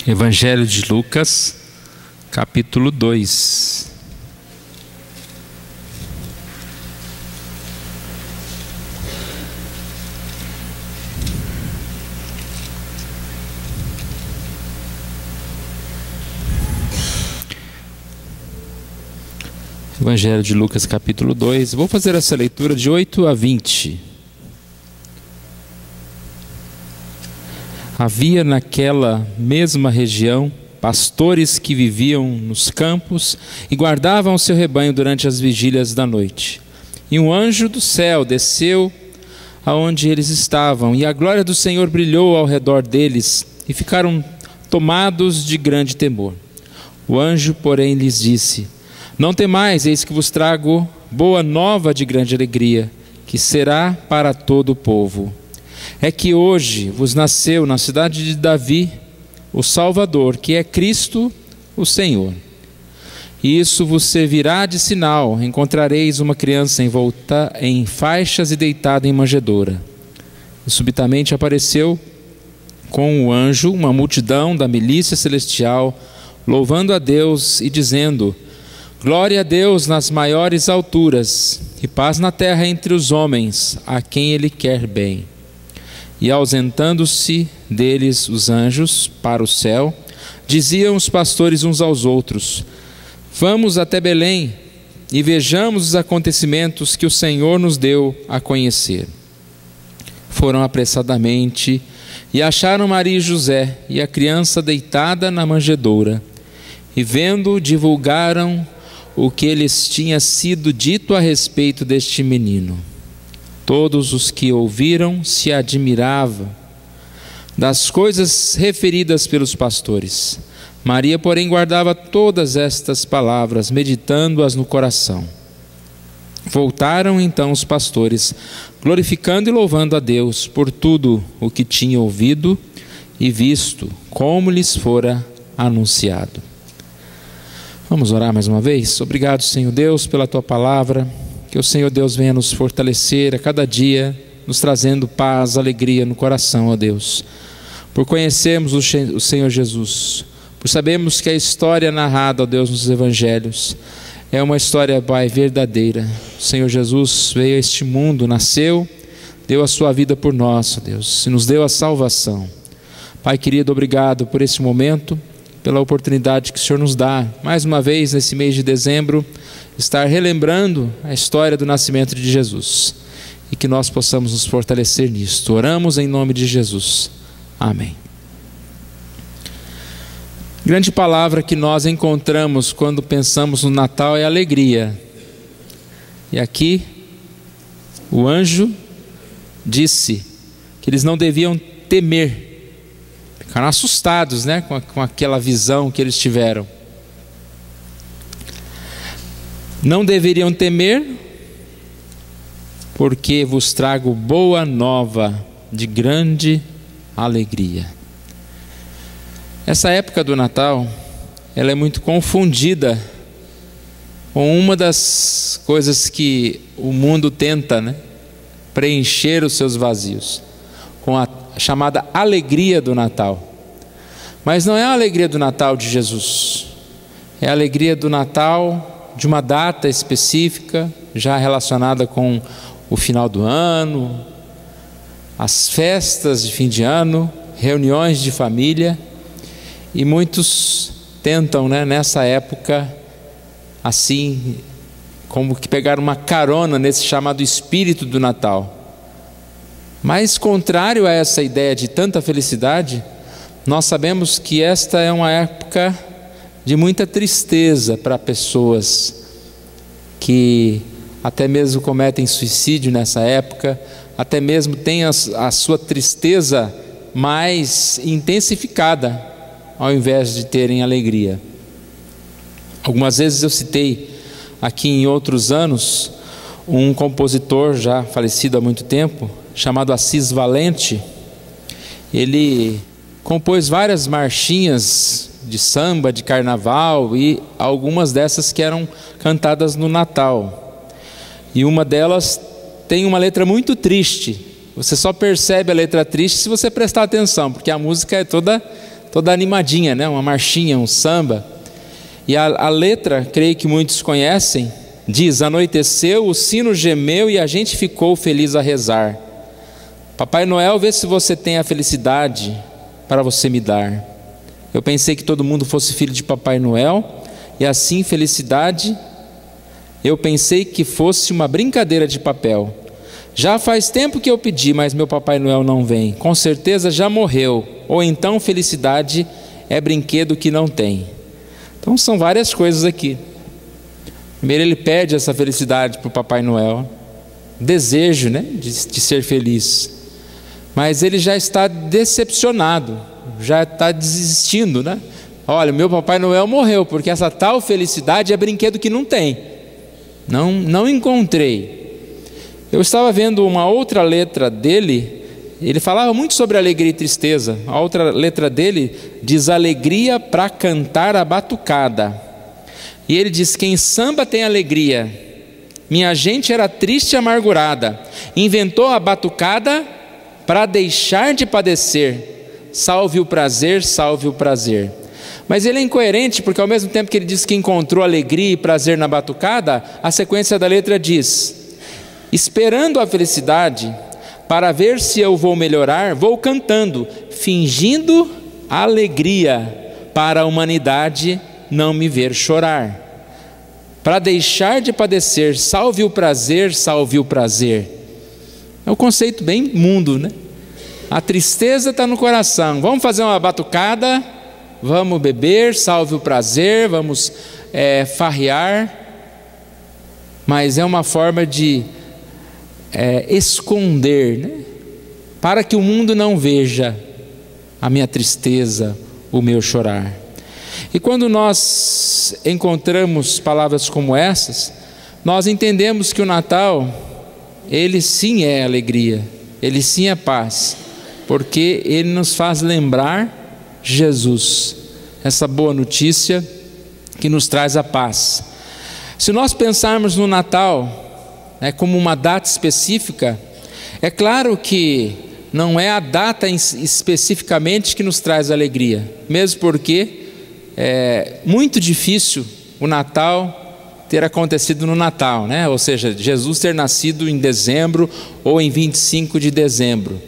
Evangelho de Lucas, capítulo 2. Evangelho de Lucas, capítulo 2. Vou fazer essa leitura de 8 a 20. Havia naquela mesma região pastores que viviam nos campos e guardavam o seu rebanho durante as vigílias da noite. E um anjo do céu desceu aonde eles estavam, e a glória do Senhor brilhou ao redor deles, e ficaram tomados de grande temor. O anjo, porém, lhes disse: Não temais, eis que vos trago boa nova de grande alegria, que será para todo o povo. É que hoje vos nasceu na cidade de Davi o Salvador, que é Cristo o Senhor. E isso vos servirá de sinal: encontrareis uma criança envolta em faixas e deitada em manjedoura. E subitamente apareceu com o anjo uma multidão da milícia celestial, louvando a Deus e dizendo: Glória a Deus nas maiores alturas, e paz na terra entre os homens, a quem Ele quer bem. E ausentando-se deles os anjos para o céu, diziam os pastores uns aos outros: Vamos até Belém e vejamos os acontecimentos que o Senhor nos deu a conhecer. Foram apressadamente e acharam Maria e José e a criança deitada na manjedoura. E vendo, divulgaram o que lhes tinha sido dito a respeito deste menino. Todos os que ouviram se admiravam das coisas referidas pelos pastores. Maria, porém, guardava todas estas palavras, meditando-as no coração. Voltaram então os pastores, glorificando e louvando a Deus por tudo o que tinham ouvido e visto, como lhes fora anunciado. Vamos orar mais uma vez? Obrigado, Senhor Deus, pela Tua palavra. Que o Senhor Deus venha nos fortalecer a cada dia, nos trazendo paz, alegria no coração, ó Deus. Por conhecermos o Senhor Jesus, por sabermos que a história narrada, ó Deus, nos Evangelhos, é uma história, Pai, verdadeira. O Senhor Jesus veio a este mundo, nasceu, deu a sua vida por nós, ó Deus, e nos deu a salvação. Pai querido, obrigado por esse momento, pela oportunidade que o Senhor nos dá, mais uma vez nesse mês de dezembro, estar relembrando a história do nascimento de Jesus, e que nós possamos nos fortalecer nisto. Oramos em nome de Jesus. Amém. Grande palavra que nós encontramos quando pensamos no Natal é alegria. E aqui o anjo disse que eles não deviam temer. Ficaram assustados, né, com aquela visão que eles tiveram. Não deveriam temer, porque vos trago boa nova de grande alegria. Essa época do Natal, ela é muito confundida com uma das coisas que o mundo tenta, né, preencher os seus vazios, com a chamada alegria do Natal. Mas não é a alegria do Natal de Jesus, é a alegria do Natal de uma data específica, já relacionada com o final do ano, as festas de fim de ano, reuniões de família. E muitos tentam, né, nessa época, assim, como que pegar uma carona nesse chamado espírito do Natal. Mas, contrário a essa ideia de tanta felicidade, nós sabemos que esta é uma época de muita tristeza para pessoas que até mesmo cometem suicídio nessa época, até mesmo têm a sua tristeza mais intensificada, ao invés de terem alegria. Algumas vezes eu citei aqui em outros anos um compositor já falecido há muito tempo, chamado Assis Valente. Ele compôs várias marchinhas de samba, de carnaval, e algumas dessas que eram cantadas no Natal. E uma delas tem uma letra muito triste. Você só percebe a letra triste se você prestar atenção, porque a música é toda toda animadinha, né? Uma marchinha, um samba. E a letra, creio que muitos conhecem, diz: anoiteceu, o sino gemeu e a gente ficou feliz a rezar. Papai Noel, vê se você tem a felicidade para você me dar. Eu pensei que todo mundo fosse filho de Papai Noel, e assim felicidade, eu pensei que fosse uma brincadeira de papel. Já faz tempo que eu pedi, mas meu Papai Noel não vem. Com certeza já morreu, ou então felicidade é brinquedo que não tem. Então são várias coisas aqui. Primeiro ele pede essa felicidade para o Papai Noel, desejo, né, de ser feliz. Mas ele já está decepcionado, já está desistindo, né? Olha, meu Papai Noel morreu, porque essa tal felicidade é brinquedo que não tem. Não encontrei. Eu estava vendo uma outra letra dele, ele falava muito sobre alegria e tristeza. A outra letra dele diz: alegria para cantar a batucada. E ele diz: quem samba tem alegria. Minha gente era triste e amargurada, inventou a batucada para deixar de padecer. Salve o prazer, salve o prazer. Mas ele é incoerente, porque ao mesmo tempo que ele diz que encontrou alegria e prazer na batucada, a sequência da letra diz: esperando a felicidade, para ver se eu vou melhorar, vou cantando, fingindo alegria, para a humanidade não me ver chorar. Para deixar de padecer, salve o prazer, salve o prazer. É um conceito bem mundo, né? A tristeza está no coração. Vamos fazer uma batucada, vamos beber, salve o prazer, vamos farrear. Mas é uma forma de esconder, né? Para que o mundo não veja a minha tristeza, o meu chorar. E quando nós encontramos palavras como essas, nós entendemos que o Natal, ele sim é alegria, ele sim é paz, porque ele nos faz lembrar Jesus, essa boa notícia que nos traz a paz. Se nós pensarmos no Natal, né, como uma data específica, é claro que não é a data especificamente que nos traz alegria, mesmo porque é muito difícil o Natal ter acontecido no Natal, né? Ou seja, Jesus ter nascido em dezembro ou em 25 de dezembro.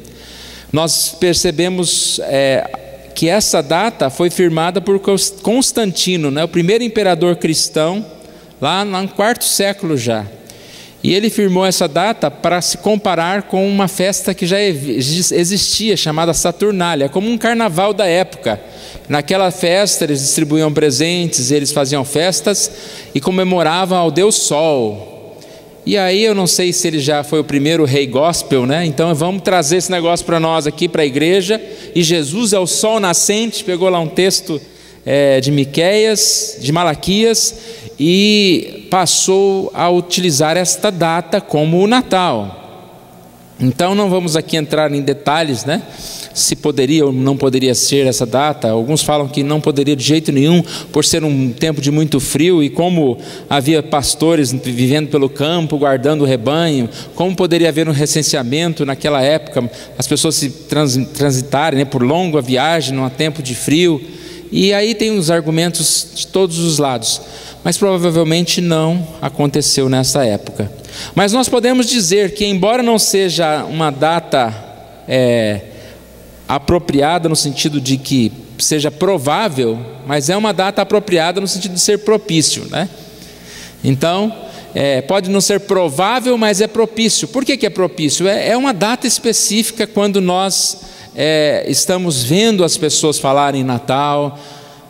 Nós percebemos que essa data foi firmada por Constantino, né? O primeiro imperador cristão, lá no quarto século já. E ele firmou essa data para se comparar com uma festa que já existia, chamada Saturnália, como um carnaval da época. Naquela festa eles distribuíam presentes, eles faziam festas e comemoravam ao Deus Sol. E aí eu não sei se ele já foi o primeiro rei gospel, né? Então vamos trazer esse negócio para nós aqui, para a igreja. E Jesus é o sol nascente, pegou lá um texto de Miqueias, de Malaquias, e passou a utilizar esta data como o Natal. Então não vamos aqui entrar em detalhes, né? Se poderia ou não poderia ser essa data. Alguns falam que não poderia de jeito nenhum, por ser um tempo de muito frio, e como havia pastores vivendo pelo campo, guardando o rebanho, como poderia haver um recenseamento naquela época, as pessoas se transitarem, né, por longa viagem, num tempo de frio. E aí tem os argumentos de todos os lados, mas provavelmente não aconteceu nessa época. Mas nós podemos dizer que, embora não seja uma data apropriada no sentido de que seja provável, mas é uma data apropriada no sentido de ser propício, né? Então, pode não ser provável, mas é propício. Por que é propício? É uma data específica quando nós estamos vendo as pessoas falarem em Natal,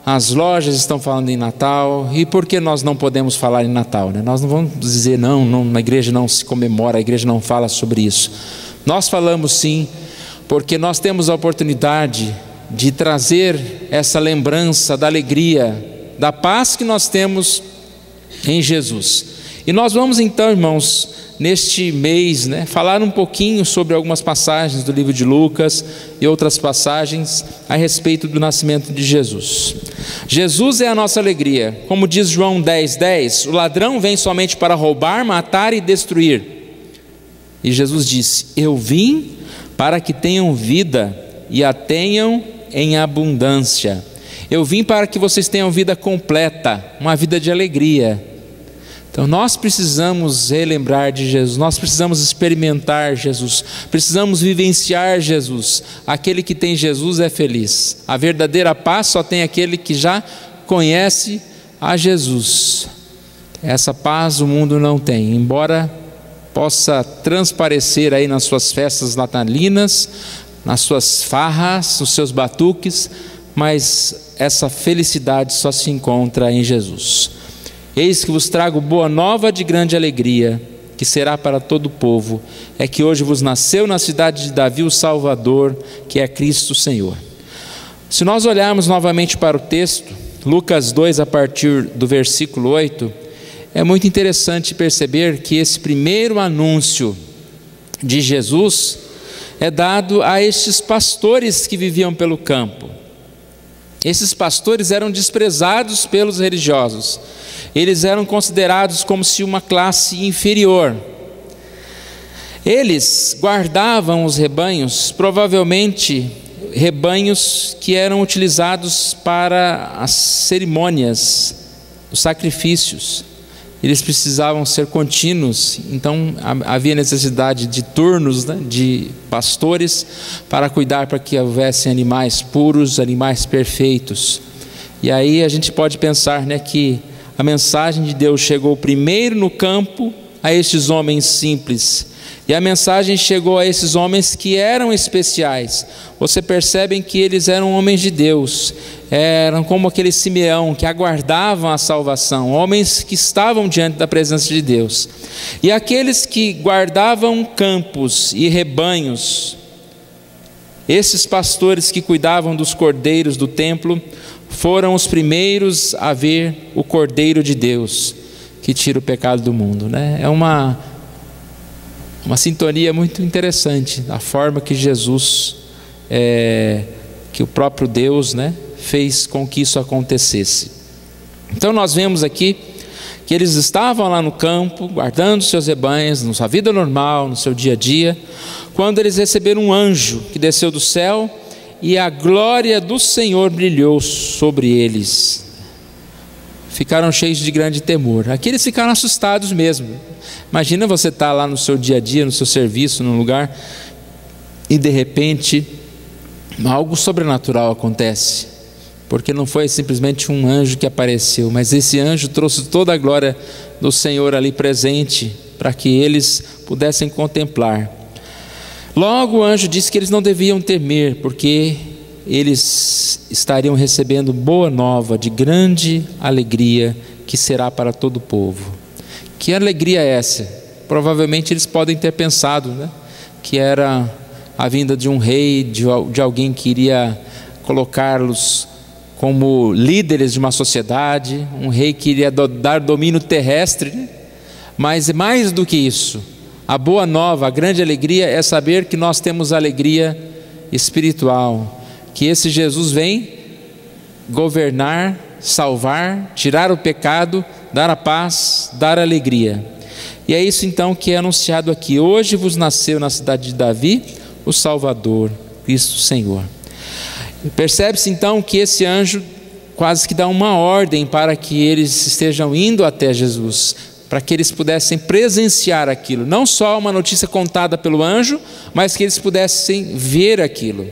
as lojas estão falando em Natal. E por que nós não podemos falar em Natal, né? Nós não vamos dizer não, na igreja não se comemora, a igreja não fala sobre isso. Nós falamos sim, porque nós temos a oportunidade de trazer essa lembrança da alegria, da paz que nós temos em Jesus. E nós vamos então, irmãos, neste mês, né, falar um pouquinho sobre algumas passagens do livro de Lucas e outras passagens a respeito do nascimento de Jesus. Jesus é a nossa alegria. Como diz João 10:10, o ladrão vem somente para roubar, matar e destruir. E Jesus disse: eu vim para que tenham vida e a tenham em abundância. Eu vim para que vocês tenham vida completa, uma vida de alegria. Então nós precisamos relembrar de Jesus, nós precisamos experimentar Jesus, precisamos vivenciar Jesus. Aquele que tem Jesus é feliz. A verdadeira paz só tem aquele que já conhece a Jesus. Essa paz o mundo não tem, embora possa transparecer aí nas suas festas natalinas, nas suas farras, nos seus batuques, mas essa felicidade só se encontra em Jesus. Eis que vos trago boa nova de grande alegria, que será para todo o povo, é que hoje vos nasceu na cidade de Davi o Salvador, que é Cristo Senhor. Se nós olharmos novamente para o texto, Lucas 2, a partir do versículo 8, é muito interessante perceber que esse primeiro anúncio de Jesus é dado a estes pastores que viviam pelo campo. Esses pastores eram desprezados pelos religiosos. Eles eram considerados como se uma classe inferior. Eles guardavam os rebanhos, provavelmente rebanhos que eram utilizados para as cerimônias, os sacrifícios. Eles precisavam ser contínuos, então havia necessidade de turnos, né, de pastores para cuidar para que houvessem animais puros, animais perfeitos. E aí a gente pode pensar, né, que a mensagem de Deus chegou primeiro no campo a estes homens simples, e a mensagem chegou a esses homens que eram especiais. Você percebe que eles eram homens de Deus, eram como aquele Simeão que aguardavam a salvação, homens que estavam diante da presença de Deus. E aqueles que guardavam campos e rebanhos, esses pastores que cuidavam dos cordeiros do templo, foram os primeiros a ver o Cordeiro de Deus, que tira o pecado do mundo, né? É uma sintonia muito interessante, a forma que Jesus, que o próprio Deus, né, fez com que isso acontecesse. Então nós vemos aqui que eles estavam lá no campo, guardando seus rebanhos, na sua vida normal, no seu dia a dia, quando eles receberam um anjo que desceu do céu, e a glória do Senhor brilhou sobre eles. Ficaram cheios de grande temor. Aqui eles ficaram assustados mesmo. Imagina você estar lá no seu dia a dia, no seu serviço, num lugar, e de repente algo sobrenatural acontece, porque não foi simplesmente um anjo que apareceu, mas esse anjo trouxe toda a glória do Senhor ali presente, para que eles pudessem contemplar. Logo o anjo disse que eles não deviam temer, porque eles estariam recebendo boa nova de grande alegria, que será para todo o povo. Que alegria é essa? Provavelmente eles podem ter pensado, né, que era a vinda de um rei, de alguém que iria colocá-los como líderes de uma sociedade, um rei que iria dar domínio terrestre, né? Mas mais do que isso, a boa nova, a grande alegria é saber que nós temos alegria espiritual, que esse Jesus vem governar, salvar, tirar o pecado, dar a paz, dar a alegria. E é isso então que é anunciado aqui: hoje vos nasceu na cidade de Davi o Salvador, Cristo Senhor. Percebe-se então que esse anjo quase que dá uma ordem para que eles estejam indo até Jesus, para que eles pudessem presenciar aquilo, não só uma notícia contada pelo anjo, mas que eles pudessem ver aquilo.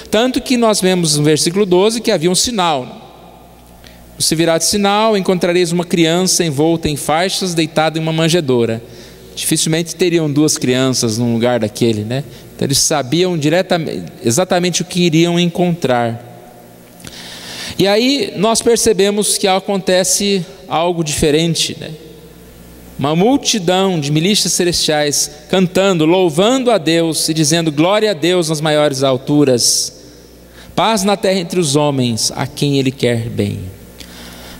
Tanto que nós vemos no versículo 12 que havia um sinal: se virá de sinal, encontrareis uma criança envolta em faixas, deitada em uma manjedoura. Dificilmente teriam duas crianças num lugar daquele, né? Então eles sabiam exatamente o que iriam encontrar. E aí nós percebemos que acontece algo diferente, né? Uma multidão de milícias celestiais cantando, louvando a Deus e dizendo: glória a Deus nas maiores alturas, paz na terra entre os homens, a quem Ele quer bem.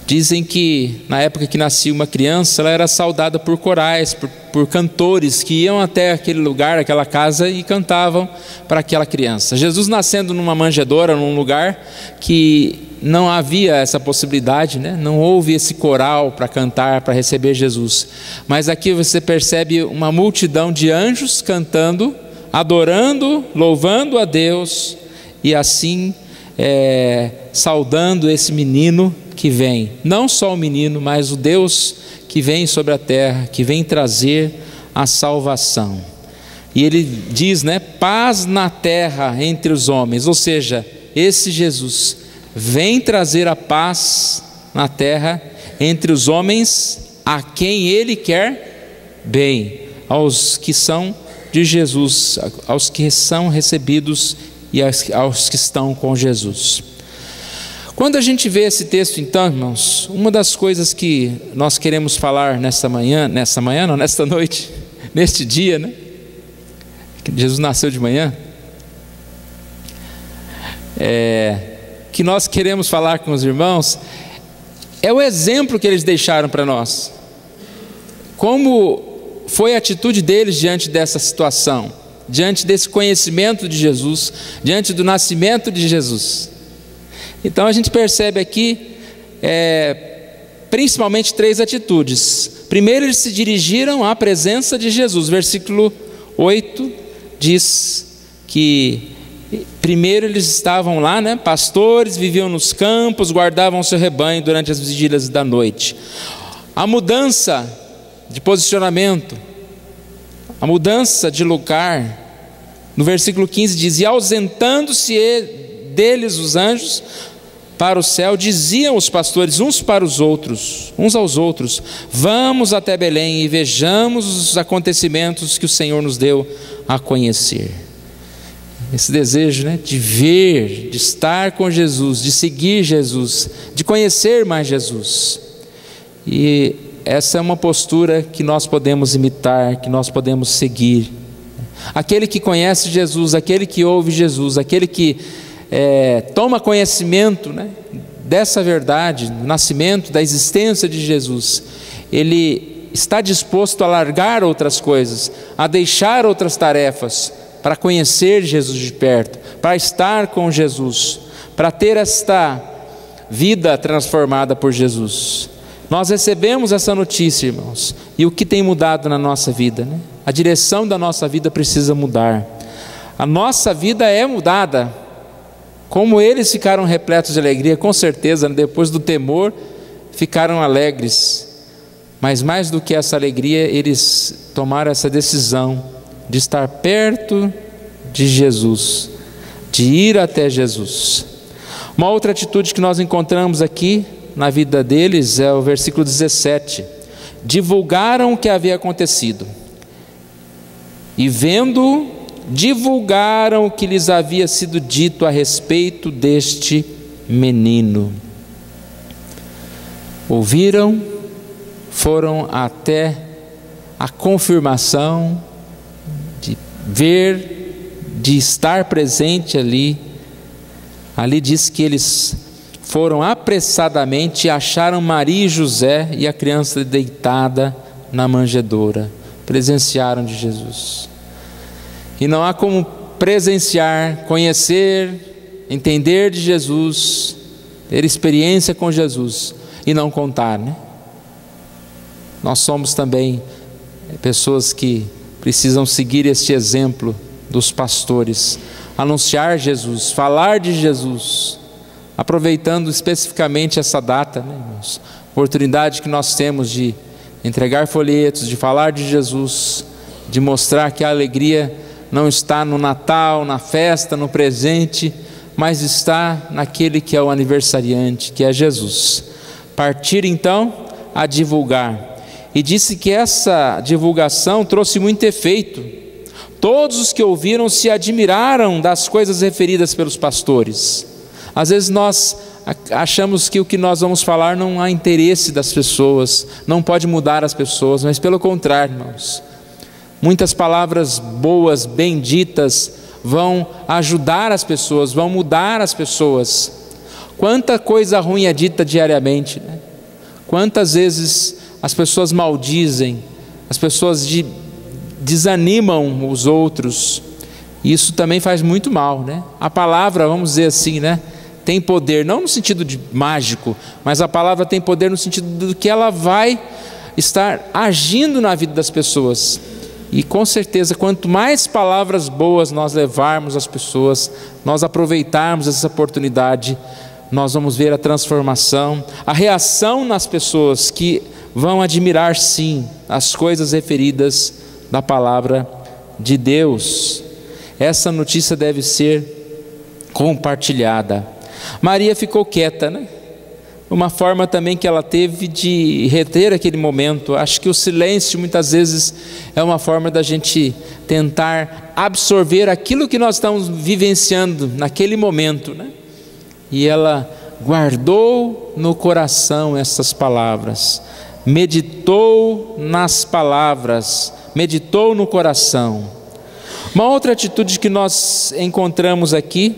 Dizem que na época que nascia uma criança, ela era saudada por corais, por cantores que iam até aquele lugar, aquela casa, e cantavam para aquela criança. Jesus nascendo numa manjedoura, num lugar que não havia essa possibilidade, né? Não houve esse coral para cantar, para receber Jesus. Mas aqui você percebe uma multidão de anjos cantando, adorando, louvando a Deus, e assim saudando esse menino que vem, não só o menino, mas o Deus que vem sobre a terra, que vem trazer a salvação. E ele diz, né, paz na terra entre os homens, ou seja, esse Jesus vem trazer a paz na terra entre os homens a quem ele quer bem, aos que são de Jesus, aos que são recebidos e aos que estão com Jesus. Quando a gente vê esse texto, então, irmãos, uma das coisas que nós queremos falar nesta noite, neste dia, né? Que Jesus nasceu de manhã, que nós queremos falar com os irmãos, é o exemplo que eles deixaram para nós. Como foi a atitude deles diante dessa situação, diante desse conhecimento de Jesus, diante do nascimento de Jesus. Então a gente percebe aqui principalmente 3 atitudes. Primeiro, eles se dirigiram à presença de Jesus. Versículo 8 diz que primeiro eles estavam lá, né? Pastores, viviam nos campos, guardavam seu rebanho durante as vigílias da noite. A mudança de posicionamento, a mudança de lugar, no versículo 15 diz: e ausentando-se deles os anjos para o céu, diziam os pastores uns aos outros: vamos até Belém e vejamos os acontecimentos que o Senhor nos deu a conhecer. Esse desejo, né, de ver, de estar com Jesus, de seguir Jesus, de conhecer mais Jesus. E essa é uma postura que nós podemos imitar, que nós podemos seguir. Aquele que conhece Jesus, aquele que ouve Jesus, aquele que toma conhecimento, né, dessa verdade, do nascimento, da existência de Jesus, ele está disposto a largar outras coisas, a deixar outras tarefas, para conhecer Jesus de perto, para estar com Jesus, para ter esta vida transformada por Jesus. Nós recebemos essa notícia, irmãos, e o que tem mudado na nossa vida, né? A direção da nossa vida precisa mudar. A nossa vida é mudada. Como eles ficaram repletos de alegria, com certeza, depois do temor, ficaram alegres. Mas mais do que essa alegria, eles tomaram essa decisão de estar perto de Jesus, de ir até Jesus. Uma outra atitude que nós encontramos aqui na vida deles é o versículo 17: divulgaram o que havia acontecido, e vendo, divulgaram o que lhes havia sido dito a respeito deste menino. Ouviram, foram até a confirmação de ver, de estar presente ali. Ali diz que eles foram apressadamente e acharam Maria e José e a criança deitada na manjedoura. Presenciaram de Jesus. E não há como presenciar, conhecer, entender de Jesus, ter experiência com Jesus e não contar, né? Nós somos também pessoas que precisam seguir este exemplo dos pastores, anunciar Jesus, falar de Jesus, aproveitando especificamente essa data, né, irmãos? Oportunidade que nós temos de entregar folhetos, de falar de Jesus, de mostrar que a alegria não está no Natal, na festa, no presente, mas está naquele que é o aniversariante, que é Jesus. Partir então a divulgar. E disse que essa divulgação trouxe muito efeito. Todos os que ouviram se admiraram das coisas referidas pelos pastores. Às vezes nós achamos que o que nós vamos falar não há interesse das pessoas, não pode mudar as pessoas, mas pelo contrário, irmãos, muitas palavras boas, benditas, vão ajudar as pessoas, vão mudar as pessoas. Quanta coisa ruim é dita diariamente, né? Quantas vezes as pessoas maldizem, as pessoas desanimam os outros. Isso também faz muito mal, né? A palavra, vamos dizer assim, né, tem poder, não no sentido de mágico, mas a palavra tem poder no sentido de que ela vai estar agindo na vida das pessoas. E com certeza, quanto mais palavras boas nós levarmos às pessoas, nós aproveitarmos essa oportunidade, nós vamos ver a transformação, a reação nas pessoas que vão admirar sim as coisas referidas da palavra de Deus. Essa notícia deve ser compartilhada. Maria ficou quieta, né? Uma forma também que ela teve de reter aquele momento. Acho que o silêncio muitas vezes é uma forma da gente tentar absorver aquilo que nós estamos vivenciando naquele momento, né? E ela guardou no coração essas palavras, meditou nas palavras, meditou no coração. Uma outra atitude que nós encontramos aqui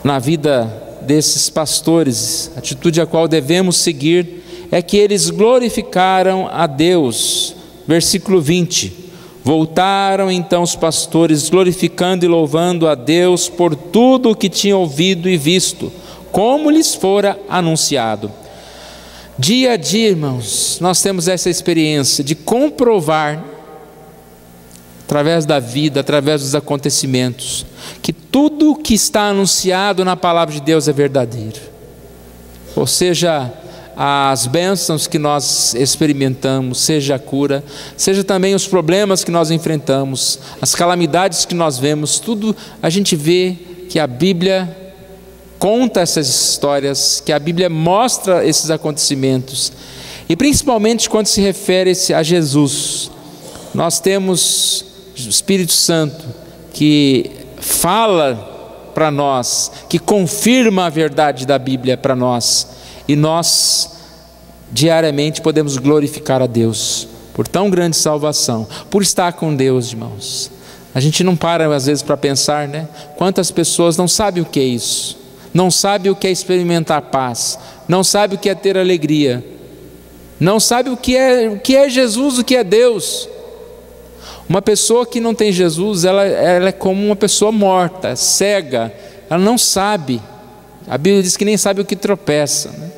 na vida desses pastores, atitude a qual devemos seguir, é que eles glorificaram a Deus. Versículo 20: voltaram então os pastores, glorificando e louvando a Deus por tudo o que tinham ouvido e visto, como lhes fora anunciado. Dia a dia, irmãos, nós temos essa experiência de comprovar, através da vida, através dos acontecimentos, que tudo o que está anunciado na palavra de Deus é verdadeiro. Ou seja, as bênçãos que nós experimentamos, seja a cura, seja também os problemas que nós enfrentamos, as calamidades que nós vemos, tudo a gente vê que a Bíblia conta essas histórias, que a Bíblia mostra esses acontecimentos. E principalmente quando se refere a Jesus, nós temos o Espírito Santo que fala para nós, que confirma a verdade da Bíblia para nós, e nós diariamente podemos glorificar a Deus por tão grande salvação, por estar com Deus, irmãos. A gente não para às vezes para pensar, né? Quantas pessoas não sabem o que é isso, não sabem o que é experimentar paz, não sabem o que é ter alegria, não sabem o que é Jesus, o que é Deus. Uma pessoa que não tem Jesus, ela é como uma pessoa morta, cega, ela não sabe. A Bíblia diz que nem sabe o que tropeça, né?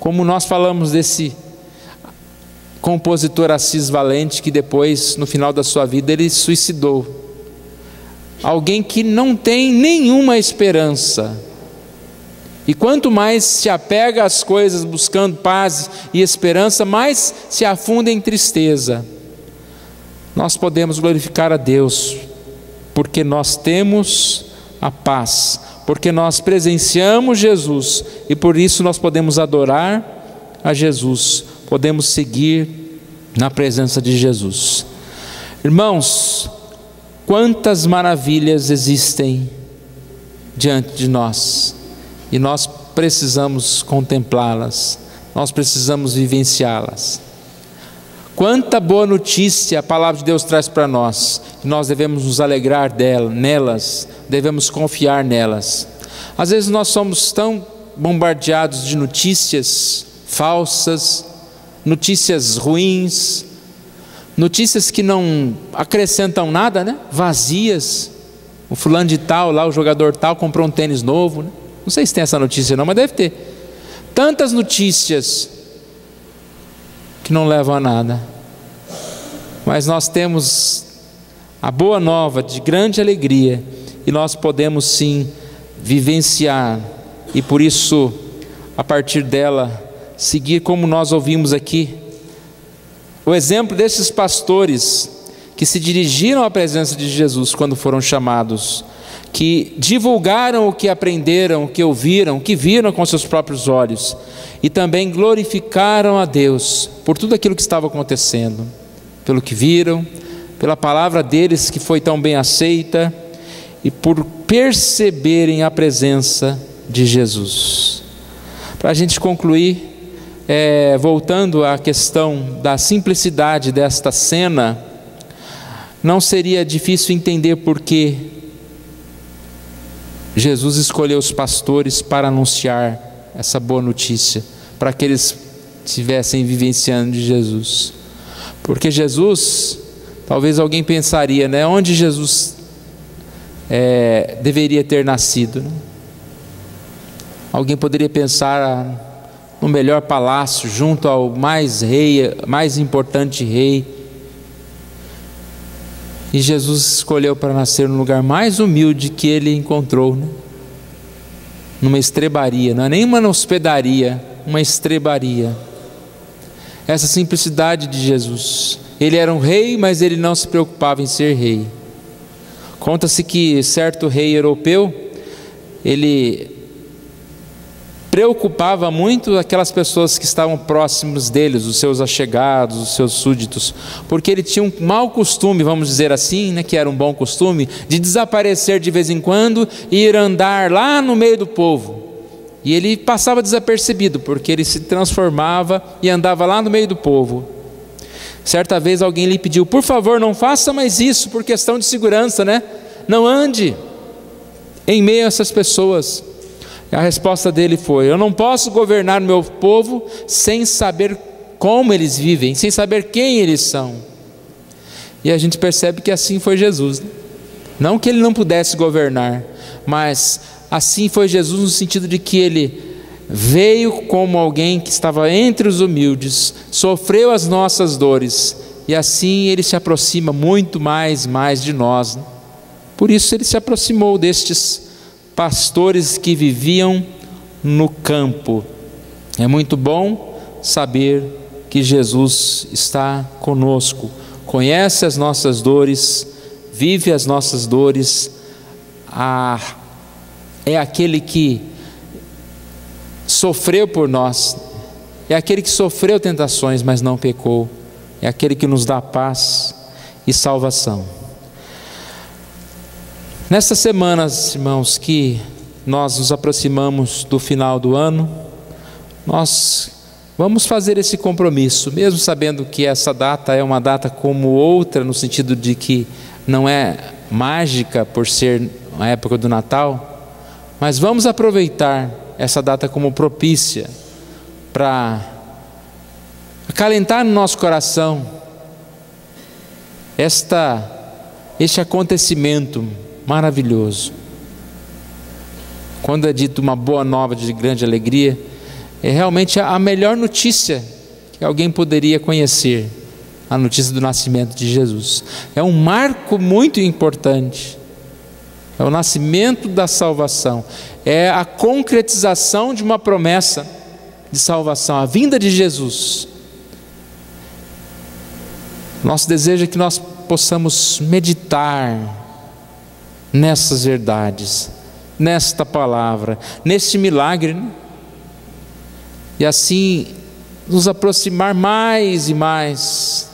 Como nós falamos desse compositor Assis Valente, que depois, no final da sua vida, ele suicidou. Alguém que não tem nenhuma esperança. E quanto mais se apega às coisas buscando paz e esperança, mais se afunda em tristeza. Nós podemos glorificar a Deus, porque nós temos a paz, porque nós presenciamos Jesus, e por isso nós podemos adorar a Jesus, podemos seguir na presença de Jesus. Irmãos, quantas maravilhas existem diante de nós, e nós precisamos contemplá-las, nós precisamos vivenciá-las. Quanta boa notícia a palavra de Deus traz para nós, e nós devemos nos alegrar nelas, devemos confiar nelas. Às vezes nós somos tão bombardeados de notícias falsas, notícias ruins, notícias que não acrescentam nada, né? Vazias. O fulano de tal, lá o jogador tal comprou um tênis novo, né? Não sei se tem essa notícia não, mas deve ter. Tantas notícias que não levam a nada. Mas nós temos a boa nova de grande alegria, e nós podemos sim vivenciar, e por isso, a partir dela, seguir como nós ouvimos aqui, o exemplo desses pastores que se dirigiram à presença de Jesus quando foram chamados, que divulgaram o que aprenderam, o que ouviram, o que viram com seus próprios olhos, e também glorificaram a Deus por tudo aquilo que estava acontecendo, pelo que viram, pela palavra deles que foi tão bem aceita, e por perceberem a presença de Jesus. Para a gente concluir, voltando à questão da simplicidade desta cena, não seria difícil entender por que Jesus escolheu os pastores para anunciar essa boa notícia, para que eles estivessem vivenciando de Jesus. Porque Jesus, talvez alguém pensaria, né, onde Jesus deveria ter nascido, né? Alguém poderia pensar no melhor palácio, junto ao mais importante rei. E Jesus escolheu para nascer no lugar mais humilde que ele encontrou, né? Numa estrebaria, não é nem uma hospedaria, uma estrebaria. Essa simplicidade de Jesus. Ele era um rei, mas ele não se preocupava em ser rei. Conta-se que certo rei europeu, ele preocupava muito aquelas pessoas que estavam próximos deles, os seus achegados, os seus súditos, porque ele tinha um mau costume, vamos dizer assim, né, que era um bom costume, de desaparecer de vez em quando e ir andar lá no meio do povo. E ele passava desapercebido, porque ele se transformava e andava lá no meio do povo. Certa vez alguém lhe pediu: por favor, não faça mais isso, por questão de segurança, né? Não ande em meio a essas pessoas. A resposta dele foi: eu não posso governar o meu povo sem saber como eles vivem, sem saber quem eles são. E a gente percebe que assim foi Jesus, né? Não que ele não pudesse governar, mas assim foi Jesus no sentido de que ele veio como alguém que estava entre os humildes, sofreu as nossas dores, e assim ele se aproxima muito mais de nós, né? Por isso ele se aproximou destes pastores que viviam no campo. É muito bom saber que Jesus está conosco, conhece as nossas dores, vive as nossas dores, é aquele que sofreu por nós, é aquele que sofreu tentações, mas não pecou, é aquele que nos dá paz e salvação. Nessas semanas, irmãos, que nós nos aproximamos do final do ano, nós vamos fazer esse compromisso, mesmo sabendo que essa data é uma data como outra, no sentido de que não é mágica por ser a época do Natal, mas vamos aproveitar essa data como propícia para acalentar no nosso coração este acontecimento maravilhoso. Quando é dito uma boa nova de grande alegria, é realmente a melhor notícia que alguém poderia conhecer, a notícia do nascimento de Jesus. É um marco muito importante, é o nascimento da salvação, é a concretização de uma promessa de salvação, a vinda de Jesus. Nosso desejo é que nós possamos meditar nessas verdades, nesta palavra, neste milagre, né? E assim nos aproximar mais e mais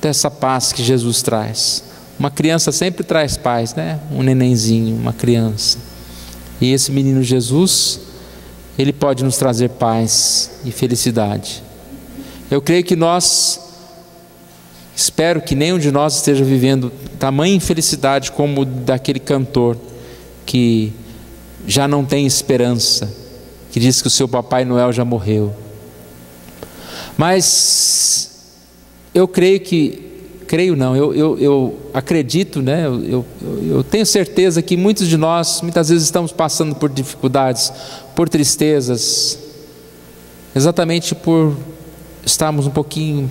dessa paz que Jesus traz. Uma criança sempre traz paz, né? Um nenenzinho, uma criança. E esse menino Jesus, ele pode nos trazer paz e felicidade. Eu creio que espero que nenhum de nós esteja vivendo tamanha infelicidade como daquele cantor que já não tem esperança, que diz que o seu Papai Noel já morreu. Mas eu acredito, né? Eu tenho certeza que muitos de nós, muitas vezes estamos passando por dificuldades, por tristezas, exatamente por estarmos um pouquinho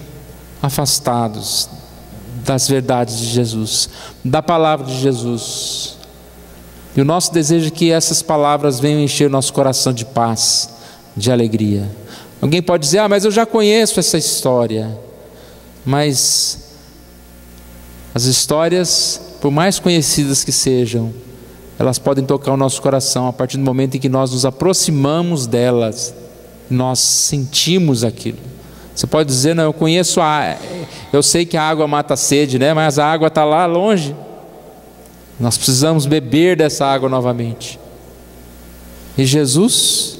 afastados das verdades de Jesus, da palavra de Jesus. E o nosso desejo é que essas palavras venham encher o nosso coração de paz, de alegria. Alguém pode dizer: mas eu já conheço essa história. Mas as histórias, por mais conhecidas que sejam, elas podem tocar o nosso coração a partir do momento em que nós nos aproximamos delas, nós sentimos aquilo. Você pode dizer: não, eu sei que a água mata a sede, né? Mas a água está lá longe. Nós precisamos beber dessa água novamente. E Jesus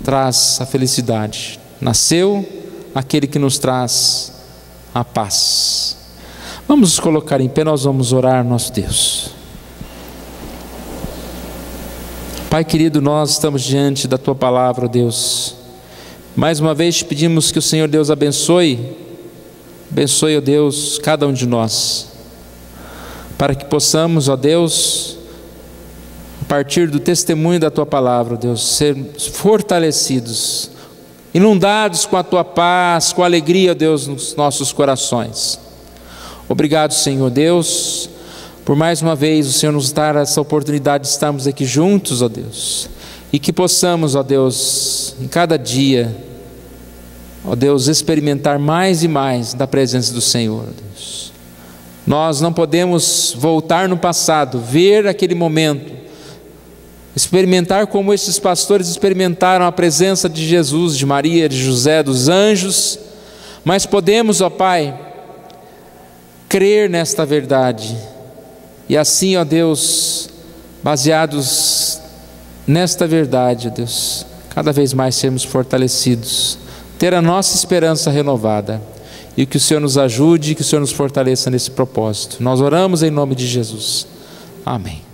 traz a felicidade. Nasceu aquele que nos traz a paz. Vamos nos colocar em pé, nós vamos orar ao nosso Deus. Pai querido, nós estamos diante da Tua palavra, Deus. Mais uma vez te pedimos que o Senhor Deus abençoe, ó Deus, cada um de nós, para que possamos, ó Deus, a partir do testemunho da Tua palavra, ó Deus, ser fortalecidos, inundados com a Tua paz, com a alegria, ó Deus, nos nossos corações. Obrigado, Senhor Deus, por mais uma vez o Senhor nos dar essa oportunidade de estarmos aqui juntos, ó Deus, e que possamos, ó Deus, em cada dia, ó Deus, experimentar mais e mais da presença do Senhor, ó Deus. Nós não podemos voltar no passado, ver aquele momento, experimentar como esses pastores experimentaram a presença de Jesus, de Maria, de José, dos anjos, mas podemos, ó Pai, crer nesta verdade, e assim, ó Deus, baseados nesta verdade, ó Deus, cada vez mais sermos fortalecidos, ter a nossa esperança renovada, e que o Senhor nos ajude, que o Senhor nos fortaleça nesse propósito. Nós oramos em nome de Jesus. Amém.